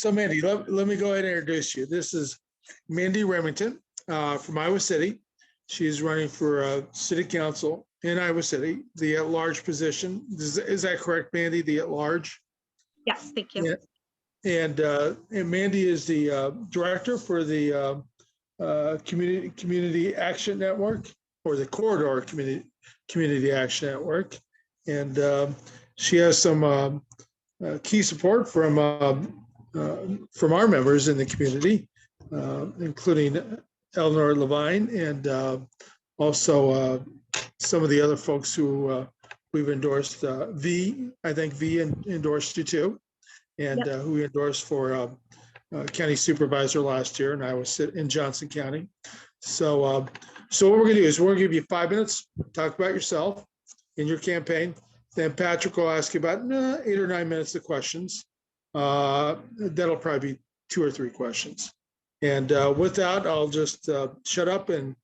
So Mandy, let me go ahead and introduce you. This is Mandi Remington from Iowa City. She's running for city council in Iowa City, the at-large position. Is that correct, Mandy, the at-large? Yes, thank you. Yeah. And Mandi is the director for the Community Action Network, or the Corridor Community Action Network. And she has some key support from our members in the community, including Eleanor Levine and also some of the other folks who we've endorsed. I think V endorsed you too, and Yep. who we endorsed for county supervisor last year, and I was in Johnson County. So what we're gonna do is we're gonna give you 5 minutes, talk about yourself and your campaign. Then Patrick will ask you about 8 or 9 minutes of questions. That'll probably be 2 or 3 questions. And with that, I'll just shut up and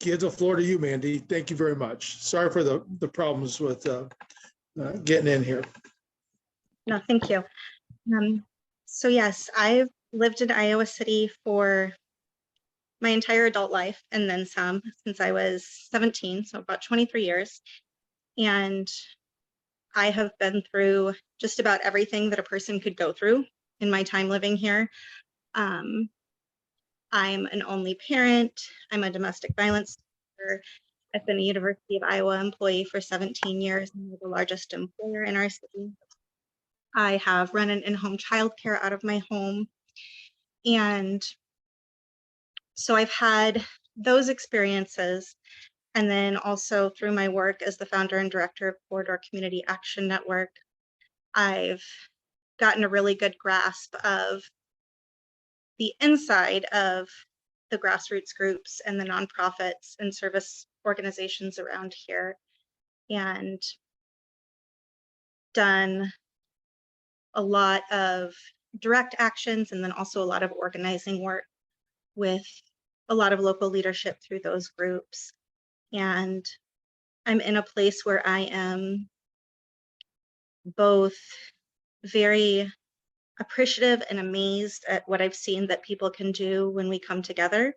give the floor to you, Mandi. Thank you very much. Sorry for the problems with getting in here. No, thank you. So yes, I've lived in Iowa City for my entire adult life and then some since I was 17, so about 23 years. And I have been through just about everything that a person could go through in my time living here. I'm an only parent. I'm a domestic violence survivor. I've been a University of Iowa employee for 17 years and we're the largest employer in our city. I have run an in-home childcare out of my home. And so I've had those experiences. And then also through my work as the founder and director of Corridor Community Action Network, I've gotten a really good grasp of the inside of the grassroots groups and the nonprofits and service organizations around here, and done a lot of direct actions and then also a lot of organizing work with a lot of local leadership through those groups. And I'm in a place where I am both very appreciative and amazed at what I've seen that people can do when we come together,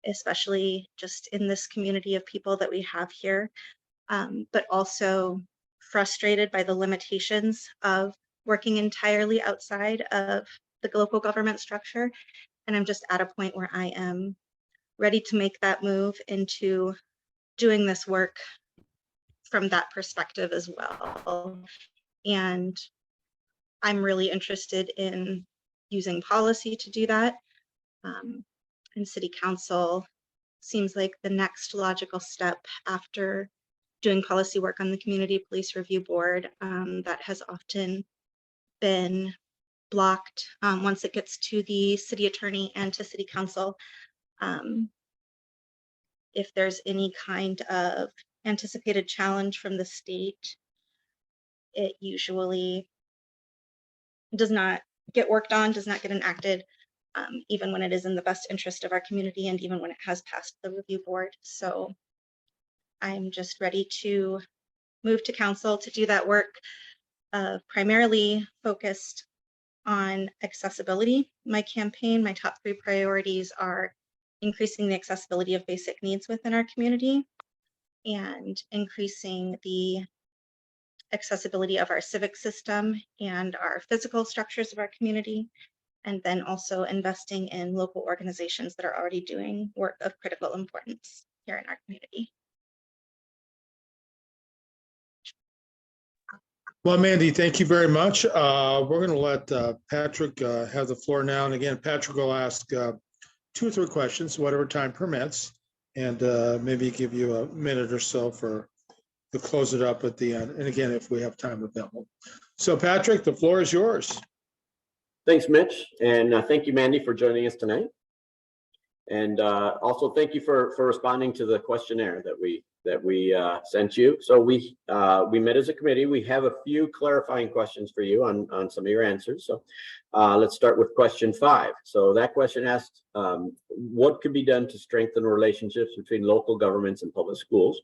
especially just in this community of people that we have here, but also frustrated by the limitations of working entirely outside of the local government structure. And I'm just at a point where I am ready to make that move into doing this work from that perspective as well. And I'm really interested in using policy to do that. And city council seems like the next logical step after doing policy work on the Community Police Review Board that has often been blocked once it gets to the city attorney and to city council. If there's any kind of anticipated challenge from the state, it usually does not get worked on, does not get enacted, even when it is in the best interest of our community and even when it has passed the review board. So I'm just ready to move to council to do that work, primarily focused on accessibility. My campaign, my top 3 priorities are increasing the accessibility of basic needs within our community and increasing the accessibility of our civic system and our physical structures of our community, and then also investing in local organizations that are already doing work of critical importance here in our community. Well, Mandi, thank you very much. We're going to let Patrick have the floor now. And again, Patrick will ask 2 or 3 questions, whatever time permits, and maybe give you a minute or so to close it up at the end. And again, if we have time available. So Patrick, the floor is yours. Thanks, Mitch. And thank you, Mandi, for joining us tonight. And also thank you for responding to the questionnaire that we sent you. So we met as a committee. We have a few clarifying questions for you on some of your answers. So let's start with question 5. So that question asked, what could be done to strengthen relationships between local governments and public schools?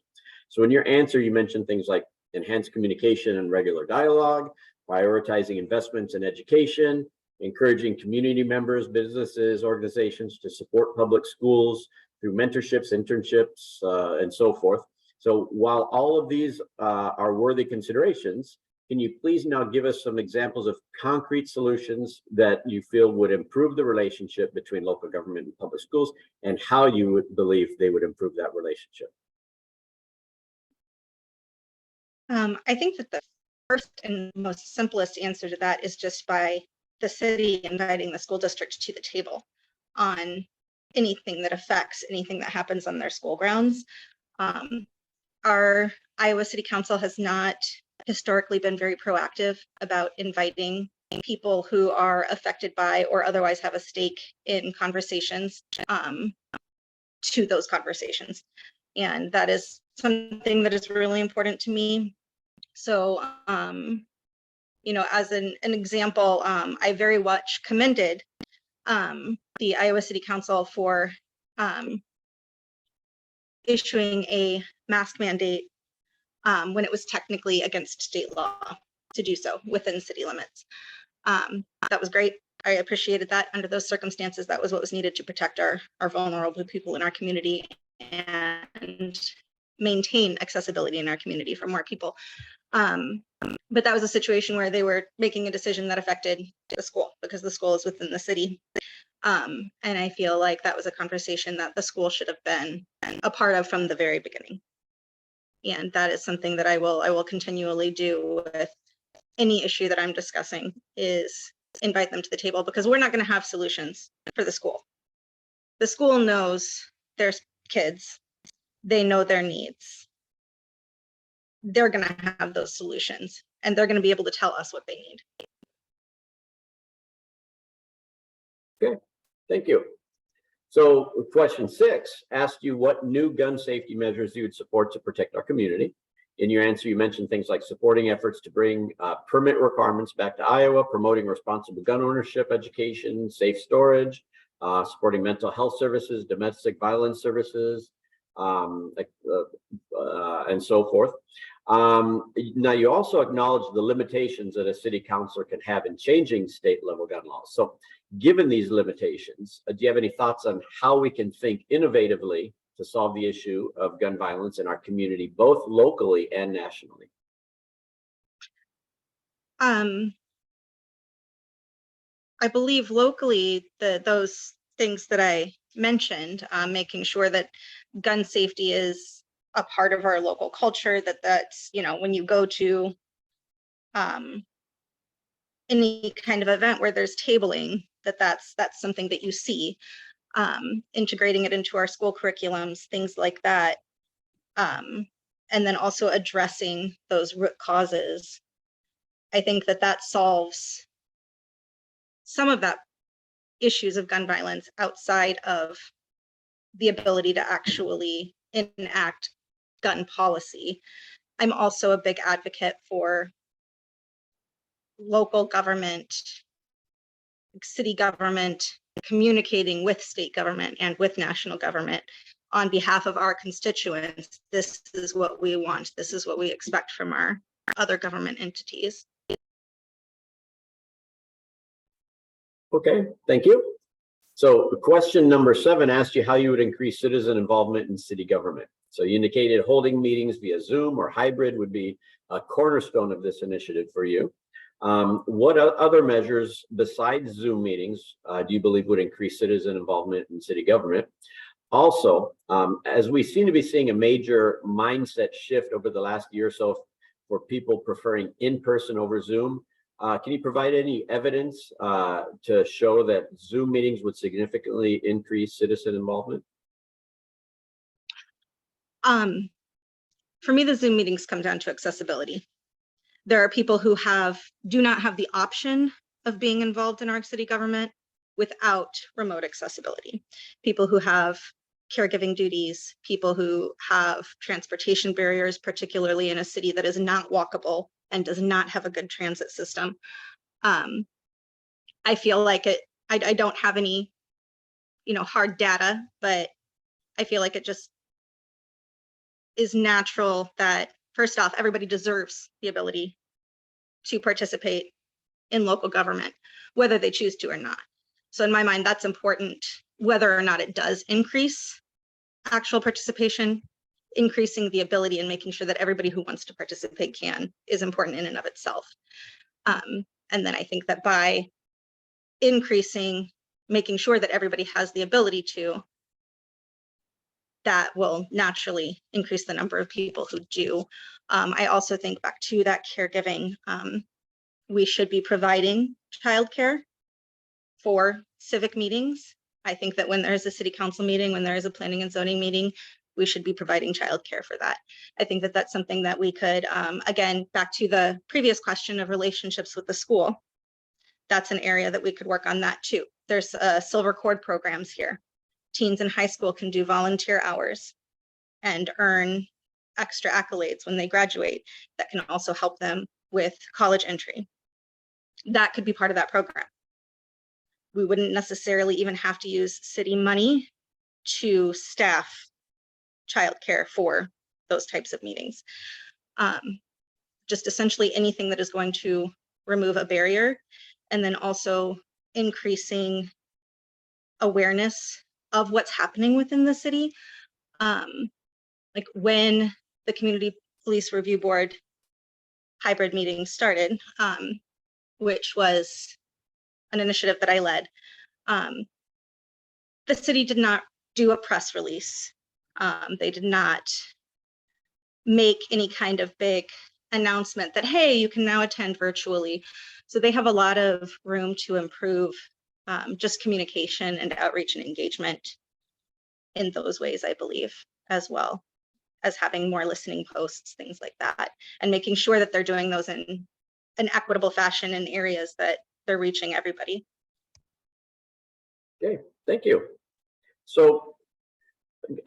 So in your answer, you mentioned things like enhanced communication and regular dialogue, prioritizing investments in education, encouraging community members, businesses, organizations to support public schools through mentorships, internships, and so forth. So while all of these are worthy considerations, can you please now give us some examples of concrete solutions that you feel would improve the relationship between local government and public schools, and how you would believe they would improve that relationship? I think that the first and most simplest answer to that is just by the city inviting the school district to the table on anything that affects anything that happens on their school grounds. Our Iowa City Council has not historically been very proactive about inviting people who are affected by or otherwise have a stake in conversations to those conversations. And that is something that is really important to me. So, you know, as an example, I very much commended the Iowa City Council for issuing a mask mandate when it was technically against state law to do so within city limits. That was great. I appreciated that. Under those circumstances, that was what was needed to protect our vulnerable people in our community and maintain accessibility in our community for more people. But that was a situation where they were making a decision that affected the school because the school is within the city. And I feel like that was a conversation that the school should have been a part of from the very beginning. And that is something that I will continually do with any issue that I'm discussing, is invite them to the table, because we're not going to have solutions for the school. The school knows their kids, they know their needs. They're going to have those solutions, and they're going to be able to tell us what they need. Okay, thank you. So question 6 asked you what new gun safety measures you would support to protect our community. In your answer, you mentioned things like supporting efforts to bring permit requirements back to Iowa, promoting responsible gun ownership education, safe storage, supporting mental health services, domestic violence services, and so forth. Now, you also acknowledge the limitations that a city councilor can have in changing state level gun laws. So given these limitations, do you have any thoughts on how we can think innovatively to solve the issue of gun violence in our community, both locally and nationally? I believe locally, those things that I mentioned, making sure that gun safety is a part of our local culture, that's, you know, when you go to any kind of event where there's tabling, that's something that you see, integrating it into our school curriculums, things like that. And then also addressing those root causes. I think that solves some of that issues of gun violence outside of the ability to actually enact gun policy. I'm also a big advocate for local government, city government, communicating with state government and with national government on behalf of our constituents. This is what we want. This is what we expect from our other government entities. Okay, thank you. So question number 7 asked you how you would increase citizen involvement in city government. So you indicated holding meetings via Zoom or hybrid would be a cornerstone of this initiative for you. What other measures besides Zoom meetings do you believe would increase citizen involvement in city government? Also, as we seem to be seeing a major mindset shift over the last year or so for people preferring in-person over Zoom, can you provide any evidence to show that Zoom meetings would significantly increase citizen involvement? For me, the Zoom meetings come down to accessibility. There are people who do not have the option of being involved in our city government without remote accessibility. People who have caregiving duties, people who have transportation barriers, particularly in a city that is not walkable and does not have a good transit system. I feel like I don't have any, hard data, but I feel like it just is natural that, first off, everybody deserves the ability to participate in local government, whether they choose to or not. So in my mind, that's important, whether or not it does increase actual participation. Increasing the ability and making sure that everybody who wants to participate can is important in and of itself. And then I think that by increasing, making sure that everybody has the ability to, that will naturally increase the number of people who do. I also think back to that caregiving. We should be providing childcare for civic meetings. I think that when there's a city council meeting, when there is a planning and zoning meeting, we should be providing childcare for that. I think that that's something that we could, again, back to the previous question of relationships with the school, that's an area that we could work on that too. There's silver cord programs here. Teens in high school can do volunteer hours and earn extra accolades when they graduate that can also help them with college entry. That could be part of that program. We wouldn't necessarily even have to use city money to staff childcare for those types of meetings. Just essentially anything that is going to remove a barrier, and then also increasing awareness of what's happening within the city. Like when the Community Police Review Board hybrid meeting started, which was an initiative that I led, the city did not do a press release. They did not make any kind of big announcement that, hey, you can now attend virtually. So they have a lot of room to improve just communication and outreach and engagement in those ways, I believe, as well as having more listening posts, things like that, and making sure that they're doing those in an equitable fashion in areas that they're reaching everybody. Okay, thank you. So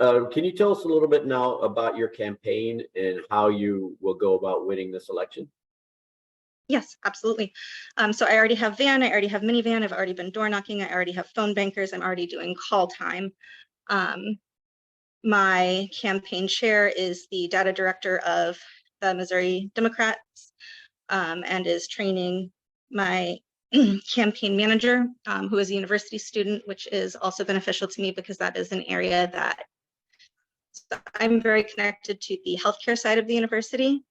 can you tell us a little bit now about your campaign and how you will go about winning this election? Yes, absolutely. So I already have van, I already have minivan, I've already been door knocking, I already have phone bankers, I'm already doing call time. My campaign chair is the data director of the Missouri Democrats, and is training my campaign manager, who is a university student, which is also beneficial to me because that is an area that I'm very connected to the healthcare side of the university,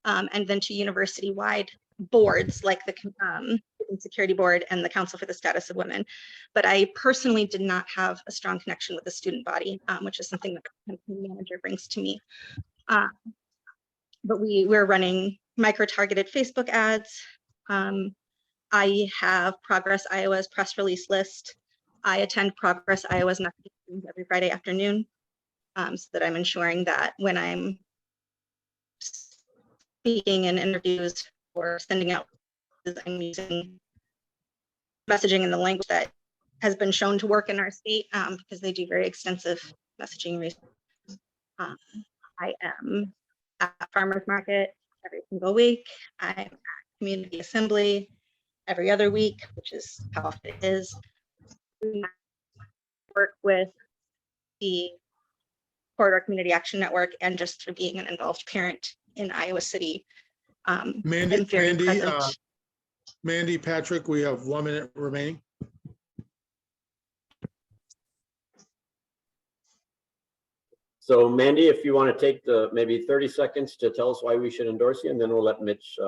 and then to university-wide boards like the Security Board and the Council for the Status of Women. But I personally did not have a strong connection with the student body, which is something that the campaign manager brings to me. But we're running micro-targeted Facebook ads. I have Progress Iowa's press release list. I attend Progress Iowa's messaging every Friday afternoon, so that I'm ensuring that when I'm speaking in interviews or sending out, I'm using messaging in the language that has been shown to work in our state, because they do very extensive messaging research. I am at farmers market every single week. I'm at community assembly every other week, which is how often it is. We work with the Corridor Community Action Network, and just for being an involved parent in Iowa City. Mandy, Patrick, we have 1 minute remaining. So Mandy, if you want to take the maybe 30 seconds to tell us why we should endorse you, and then we'll let Mitch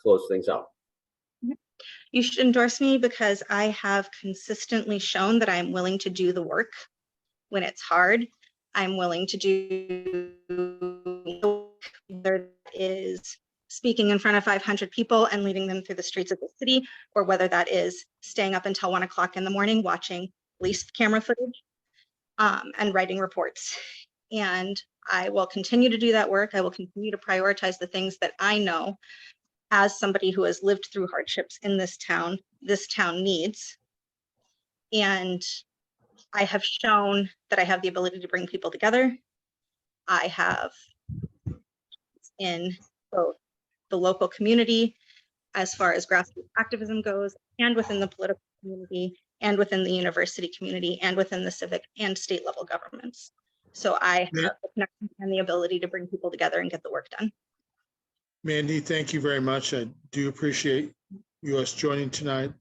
close things out. You should endorse me because I have consistently shown that I'm willing to do the work when it's hard. I'm willing to do the work, whether it is speaking in front of 500 people and leading them through the streets of the city, or whether that is staying up until 1 o'clock in the morning watching police camera footage, and writing reports. And I will continue to do that work. I will continue to prioritize the things that I know, as somebody who has lived through hardships in this town needs. And I have shown that I have the ability to bring people together. I have in both the local community, as far as grassroots activism goes, and within the political community, and within the university community, and within the civic and state level governments. So I have the connection and the ability to bring people together and get the work done. Mandy, thank you very much. I do appreciate us joining tonight.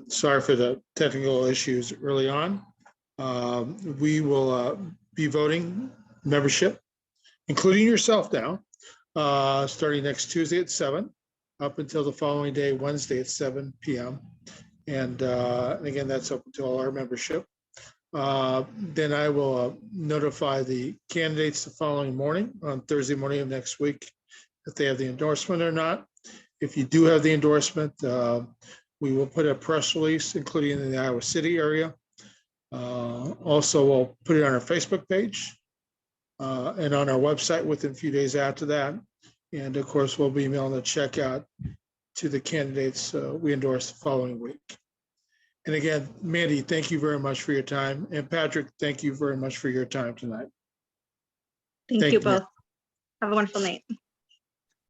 Sorry for the technical issues early on. We will be voting membership, including yourself now, starting next Tuesday at 7, up until the following day, Wednesday at 7 p.m. And again, that's open to all our membership. Then I will notify the candidates the following morning, on Thursday morning of next week, if they have the endorsement or not. If you do have the endorsement, we will put a press release, including in the Iowa City area. Also, we'll put it on our Facebook page and on our website within a few days after that. And of course, we'll be mailing a check out to the candidates we endorse the following week. And again, Mandi, thank you very much for your time. And Patrick, thank you very much for your time tonight. Thank Thank you you, ma'am. both. Have a wonderful night.